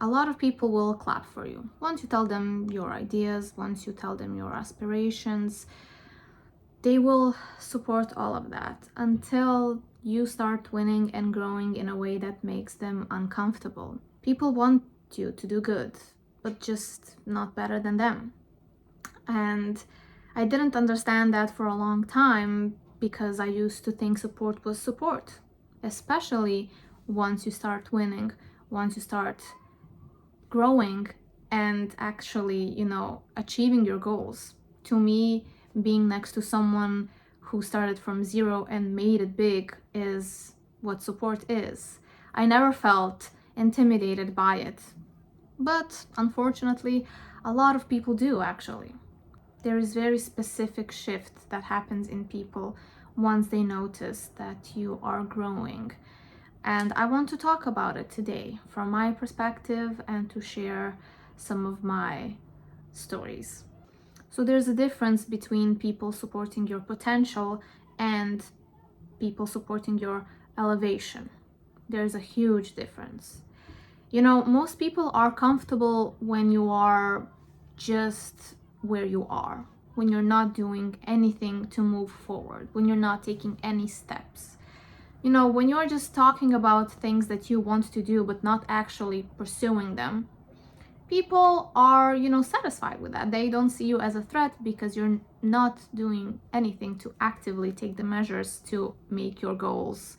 a lot of people will clap for you. Once you tell them your ideas, once you tell them your aspirations, they will support all of that until you start winning and growing in a way that makes them uncomfortable. People want you to do good, but just not better than them. And I didn't understand that for a long time because I used to think support was support, especially once you start winning, once you start growing and actually, achieving your goals. To me, being next to someone who started from zero and made it big is what support is. I never felt intimidated by it, but unfortunately, a lot of people do actually. There is very specific shift that happens in people once they notice that you are growing. And I want to talk about it today from my perspective and to share some of my stories. So there's a difference between people supporting your potential and people supporting your elevation. There's a huge difference. Most people are comfortable when you are just where you are, when you're not doing anything to move forward, when you're not taking any steps. When you're just talking about things that you want to do but not actually pursuing them, people are, satisfied with that. They don't see you as a threat because you're not doing anything to actively take the measures to make your goals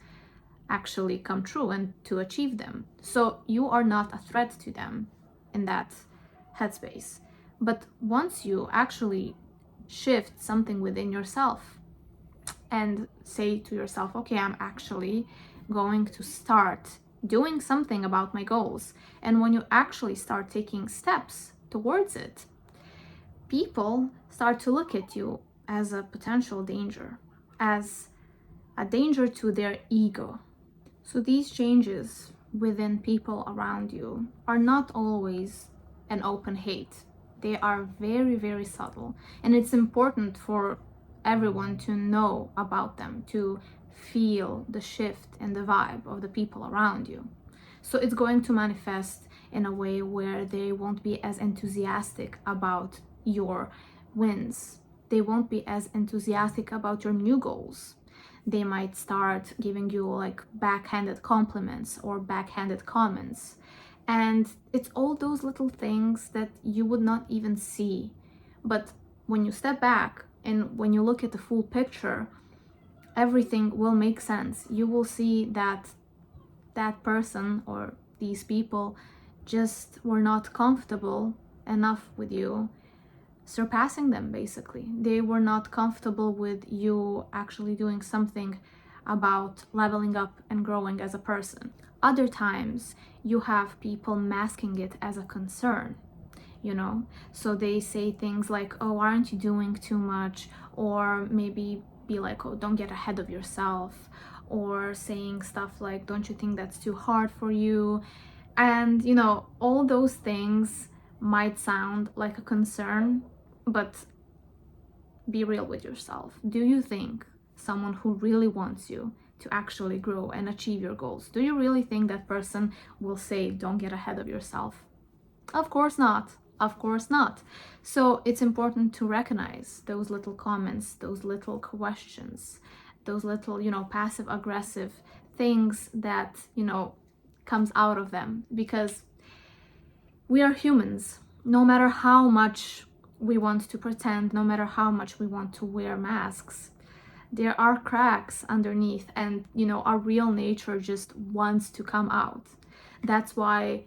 actually come true and to achieve them. So you are not a threat to them in that headspace. But once you actually shift something within yourself and say to yourself, okay, I'm actually going to start doing something about my goals. And when you actually start taking steps towards it, people start to look at you as a potential danger, as a danger to their ego. So these changes within people around you are not always an open hate. They are very, very subtle. And it's important for everyone to know about them, to feel the shift in the vibe of the people around you. So it's going to manifest in a way where they won't be as enthusiastic about your wins. They won't be as enthusiastic about your new goals. They might start giving you like backhanded compliments or backhanded comments. And it's all those little things that you would not even see. But when you step back and when you look at the full picture, everything will make sense. You will see that that person or these people just were not comfortable enough with you surpassing them. Basically, they were not comfortable with you actually doing something about leveling up and growing as a person. Other times you have people masking it as a concern, so they say things like, oh, aren't you doing too much? Or maybe be like, oh, don't get ahead of yourself, or saying stuff like, don't you think that's too hard for you? And all those things might sound like a concern, but be real with yourself. Do you think someone who really wants you to actually grow and achieve your goals, do you really think that person will say, don't get ahead of yourself? Of course not. Of course not. So it's important to recognize those little comments, those little questions, those little, passive aggressive things that, comes out of them, because we are humans. No matter how much we want to pretend, no matter how much we want to wear masks, there are cracks underneath, and our real nature just wants to come out. That's why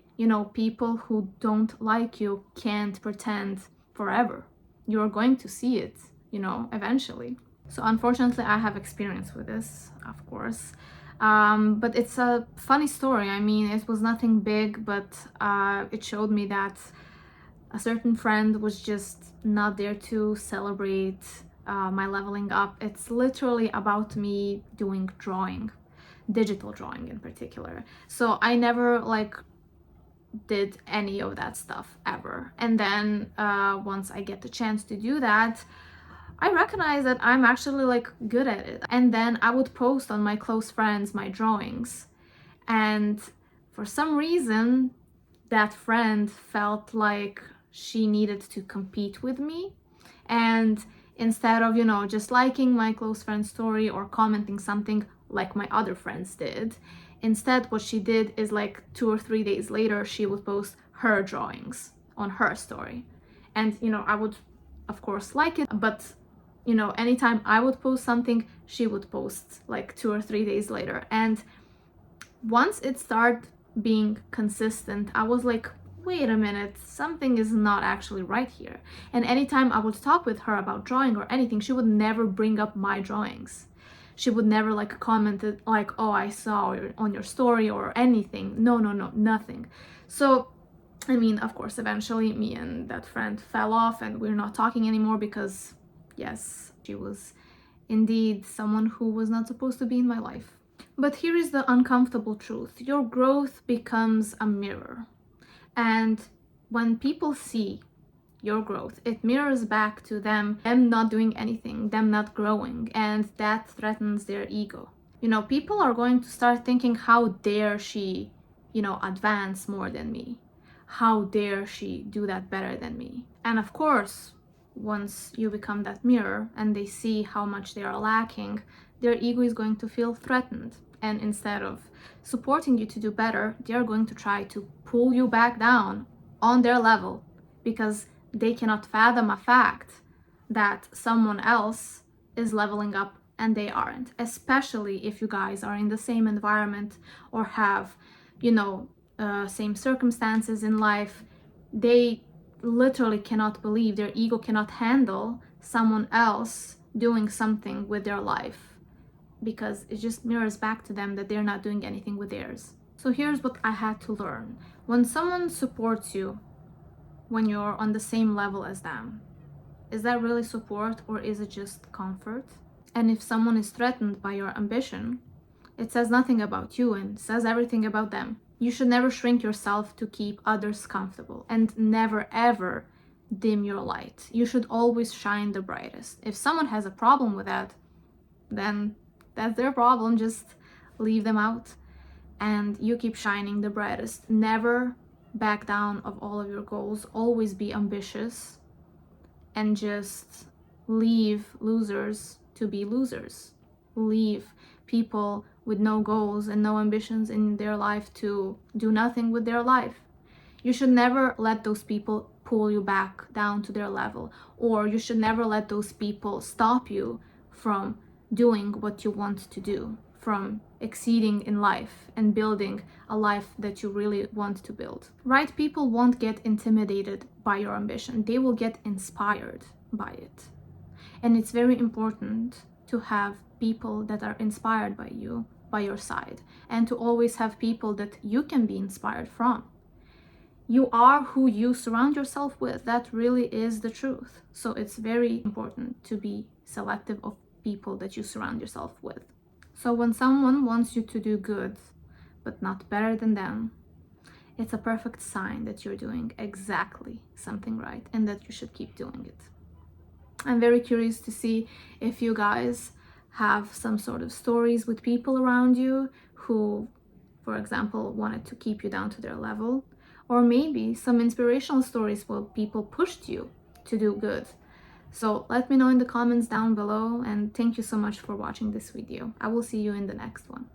people who don't like you can't pretend forever. You're going to see it eventually. So unfortunately I have experience with this, of course, but it's a funny story. I mean, it was nothing big, but it showed me that a certain friend was just not there to celebrate my leveling up. It's literally about me doing drawing, digital drawing in particular. So I never did any of that stuff ever. And then once I get the chance to do that, I recognize that I'm actually good at it. And then I would post on my close friends my drawings. And for some reason, that friend felt like she needed to compete with me. And instead of, just liking my close friend's story or commenting something like my other friends did, instead what she did is like 2 or 3 days later, she would post her drawings on her story. And, I would, of course, like it, but anytime I would post something, she would post like 2 or 3 days later. And once it started being consistent, I was like, wait a minute, something is not actually right here. And anytime I would talk with her about drawing or anything, she would never bring up my drawings. She would never like comment it like, oh, I saw on your story or anything. No, nothing. So, I mean, of course, eventually me and that friend fell off and we're not talking anymore because, yes, she was indeed someone who was not supposed to be in my life. But here is the uncomfortable truth. Your growth becomes a mirror. And when people see your growth, it mirrors back to them not doing anything, them not growing, and that threatens their ego. People are going to start thinking, how dare she, advance more than me? How dare she do that better than me? And of course, once you become that mirror and they see how much they are lacking, their ego is going to feel threatened. And instead of supporting you to do better, they are going to try to pull you back down on their level because they cannot fathom a fact that someone else is leveling up and they aren't, especially if you guys are in the same environment or have, same circumstances in life. They literally cannot believe, their ego cannot handle someone else doing something with their life because it just mirrors back to them that they're not doing anything with theirs. So here's what I had to learn. When someone supports you when you're on the same level as them, is that really support or is it just comfort? And if someone is threatened by your ambition, it says nothing about you and says everything about them. You should never shrink yourself to keep others comfortable and never ever dim your light. You should always shine the brightest. If someone has a problem with that, then that's their problem. Just leave them out and you keep shining the brightest. Never back down of all of your goals. Always be ambitious and just leave losers to be losers. Leave people with no goals and no ambitions in their life to do nothing with their life. You should never let those people pull you back down to their level, or you should never let those people stop you from doing what you want to do, from exceeding in life and building a life that you really want to build. Right people won't get intimidated by your ambition. They will get inspired by it. And it's very important to have people that are inspired by you, by your side, and to always have people that you can be inspired from. You are who you surround yourself with. That really is the truth. So it's very important to be selective of people that you surround yourself with. So when someone wants you to do good, but not better than them, it's a perfect sign that you're doing exactly something right and that you should keep doing it. I'm very curious to see if you guys have some sort of stories with people around you who, for example, wanted to keep you down to their level, or maybe some inspirational stories where people pushed you to do good. So let me know in the comments down below, and thank you so much for watching this video. I will see you in the next one.